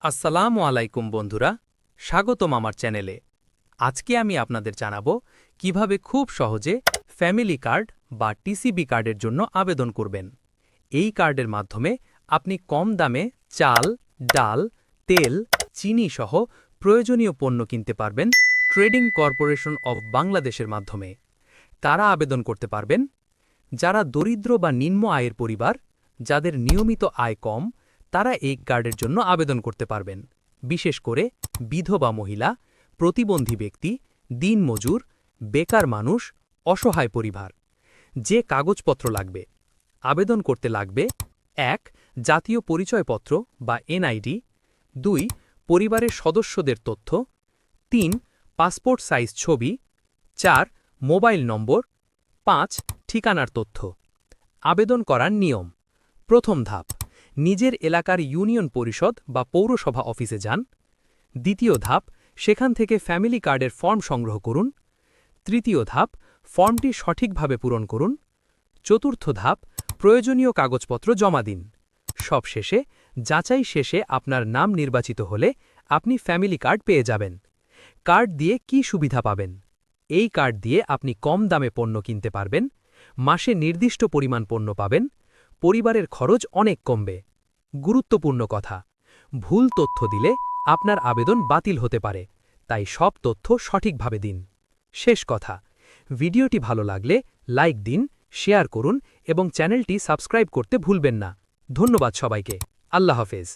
আসসালামু আলাইকুম বন্ধুরা, স্বাগতম আমার চ্যানেলে। আজকে আমি আপনাদের জানাবো কিভাবে খুব সহজে ফ্যামিলি কার্ড বা টিসিবি কার্ডের জন্য আবেদন করবেন। এই কার্ডের মাধ্যমে আপনি কম দামে চাল, ডাল, তেল, চিনি সহ প্রয়োজনীয় পণ্য কিনতে পারবেন ট্রেডিং কর্পোরেশন অব বাংলাদেশের মাধ্যমে। কারা আবেদন করতে পারবেন? যারা দরিদ্র বা নিম্ন আয়ের পরিবার, যাদের নিয়মিত আয় কম, তারা এই কার্ডের জন্য আবেদন করতে পারবেন। বিশেষ করে বিধবা মহিলা, প্রতিবন্ধী ব্যক্তি, দিনমজুর, বেকার মানুষ, অসহায় পরিবার। যে কাগজপত্র লাগবে: আবেদন করতে লাগবে ১. জাতীয় পরিচয়পত্র বা এনআইডি, ২. পরিবারের সদস্যদের তথ্য, ৩. পাসপোর্ট সাইজ ছবি, ৪. মোবাইল নম্বর, ৫. ঠিকানার তথ্য। আবেদন করার নিয়ম: প্রথম ধাপ, নিজের এলাকার ইউনিয়ন পরিষদ বা পৌরসভা অফিসে যান। দ্বিতীয় ধাপ, সেখান থেকে ফ্যামিলি কার্ডের ফর্ম সংগ্রহ করুন। তৃতীয় ধাপ, ফর্মটি সঠিকভাবে পূরণ করুন। চতুর্থ ধাপ, প্রয়োজনীয় কাগজপত্র জমা দিন। সবশেষে, যাচাই শেষে আপনার নাম নির্বাচিত হলে আপনি ফ্যামিলি কার্ড পেয়ে যাবেন। কার্ড দিয়ে কি সুবিধা পাবেন? এই কার্ড দিয়ে আপনি কম দামে পণ্য কিনতে পারবেন, মাসে নির্দিষ্ট পরিমাণ পণ্য পাবেন, পরিবারের খরচ অনেক কমবে। গুরুত্বপূর্ণ কথা: ভুল তথ্য দিলে আপনার আবেদন বাতিল হতে পারে, তাই সব তথ্য সঠিকভাবে দিন। শেষ কথা, ভিডিওটি ভালো লাগলে লাইক দিন, শেয়ার করুন এবং চ্যানেলটি সাবস্ক্রাইব করতে ভুলবেন না। ধন্যবাদ সবাইকে। আল্লাহ হাফেজ।